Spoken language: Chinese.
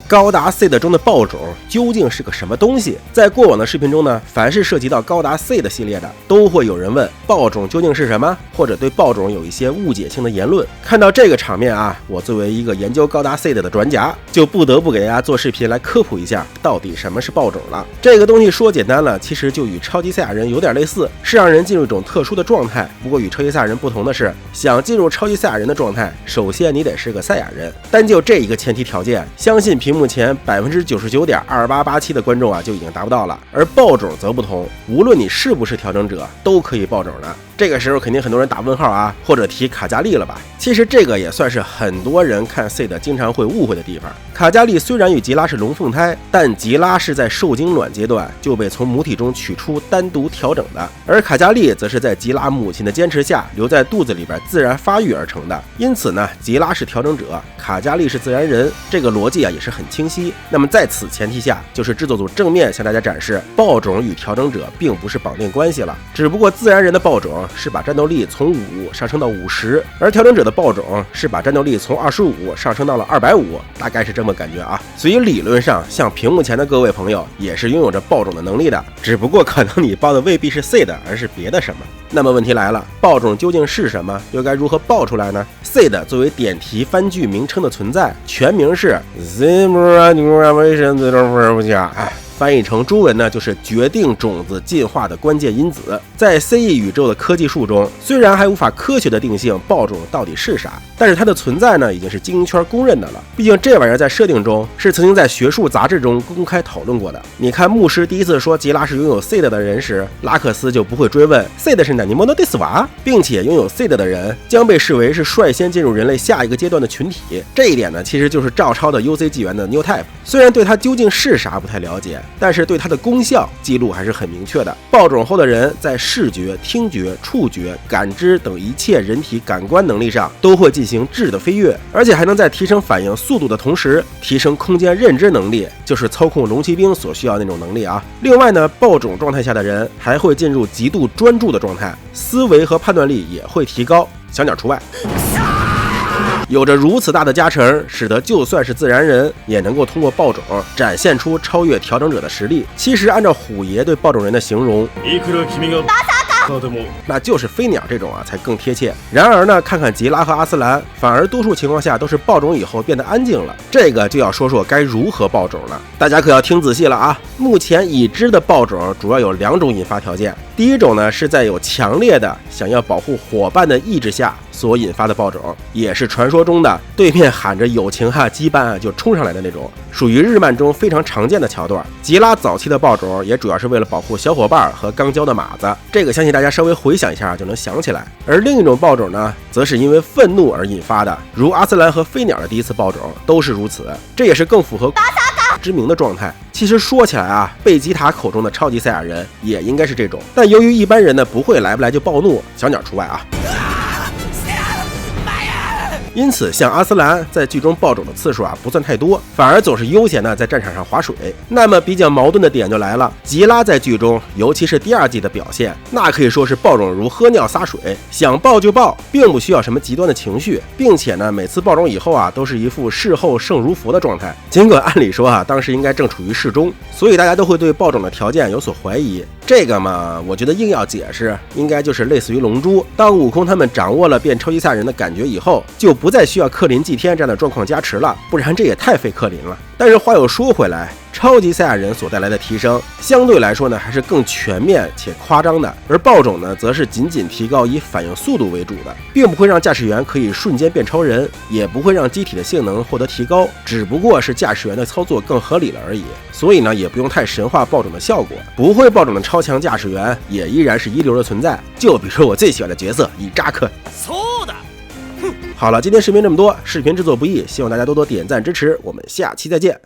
高达 Seed 中的爆种究竟是个什么东西？在过往的视频中呢，凡是涉及到高达 Seed 系列的，都会有人问爆种究竟是什么，或者对爆种有一些误解性的言论。看到这个场面啊，我作为一个研究高达 Seed 的专家，就不得不给大家做视频来科普一下到底什么是爆种了。这个东西说简单了，其实就与超级赛亚人有点类似，是让人进入一种特殊的状态。不过与超级赛亚人不同的是，想进入超级赛亚人的状态，首先你得是个赛亚人。单就这一个前提条件，相信屏幕前99.2887%的观众啊就已经达不到了。而爆种则不同，无论你是不是调整者，都可以爆种的。这个时候肯定很多人打问号啊，或者提卡加利了吧？其实这个也算是很多人看 Seed 经常会误会的地方。卡加利虽然与吉拉是龙凤胎，但吉拉是在受精卵阶段就被从母体中取出单独调整的，而卡加利则是在吉拉母亲的坚持下留在肚子里边自然发育而成的。因此呢，吉拉是调整者，卡加利是自然人，这个逻辑啊也是很清晰。那么在此前提下，就是制作组正面向大家展示，爆种与调整者并不是绑定关系了，只不过自然人的爆种是把战斗力从5上升到50，而调整者的爆种是把战斗力从25上升到了250，大概是这么感觉啊。所以理论上，像屏幕前的各位朋友也是拥有着爆种的能力的，只不过可能你爆的未必是 Seed， 而是别的什么。那么问题来了，爆种究竟是什么？又该如何爆出来呢？ Seed 作为点题番剧名称的存在，全名是 翻译成中文呢，就是决定种子进化的关键因子。在 CE 宇宙的科技树中，虽然还无法科学的定性爆种到底是啥，但是它的存在呢，已经是精英圈公认的了。毕竟这玩意儿在设定中是曾经在学术杂志中公开讨论过的。你看牧师第一次说吉拉是拥有 Seed 的人时，拉克斯就不会追问 Seed 是哪尼莫诺迪斯瓦，并且拥有 Seed 的人将被视为是率先进入人类下一个阶段的群体。这一点呢，其实就是照抄的 UC 纪元的 New Type。虽然对它究竟是啥不太了解，但是对它的功效记录还是很明确的。爆种后的人在视觉、听觉、触觉、感知等一切人体感官能力上都会进行质的飞跃，而且还能在提升反应速度的同时提升空间认知能力，就是操控龙骑兵所需要那种能力啊。另外呢，爆种状态下的人还会进入极度专注的状态，思维和判断力也会提高，小鸟除外。有着如此大的加成，使得就算是自然人也能够通过爆种展现出超越调整者的实力。其实按照虎爷对爆种人的形容，那就是飞鸟这种啊才更贴切。然而呢，看看吉拉和阿斯兰，反而多数情况下都是爆种以后变得安静了。这个就要说说该如何爆种了，大家可要听仔细了啊！目前已知的爆种主要有2种引发条件。第一种呢，是在有强烈的想要保护伙伴的意志下所引发的爆种，也是传说中的对面喊着友情啊、羁绊啊就冲上来的那种，属于日漫中非常常见的桥段。吉拉早期的爆种也主要是为了保护小伙伴和刚交的马子，这个相信大家稍微回想一下就能想起来。而另一种爆种呢，则是因为愤怒而引发的，如阿斯兰和飞鸟的第一次爆种都是如此，这也是更符合知名的状态。其实说起来啊，贝吉塔口中的超级赛亚人也应该是这种，但由于一般人呢不会来不来就暴怒，小鸟除外啊。因此像阿斯兰在剧中爆种的次数啊不算太多，反而总是悠闲的在战场上划水。那么比较矛盾的点就来了，吉拉在剧中尤其是第2季的表现，那可以说是爆种如喝尿撒水，想爆就爆，并不需要什么极端的情绪，并且呢每次爆种以后啊都是一副事后胜如佛的状态。尽管按理说啊当时应该正处于适中，所以大家都会对爆种的条件有所怀疑。这个嘛，我觉得硬要解释，应该就是类似于龙珠，当悟空他们掌握了变超级赛亚人的感觉以后，就不再需要克林祭天这样的状况加持了，不然这也太费克林了。但是话又说回来，超级赛亚人所带来的提升相对来说呢还是更全面且夸张的，而爆种呢则是仅仅提高以反应速度为主的，并不会让驾驶员可以瞬间变超人，也不会让机体的性能获得提高，只不过是驾驶员的操作更合理了而已。所以呢也不用太神化爆种的效果，不会爆种的超强驾驶员也依然是一流的存在。就比如说我最喜欢的角色伊扎克。好了，今天视频这么多，视频制作不易，希望大家多多点赞支持，我们下期再见。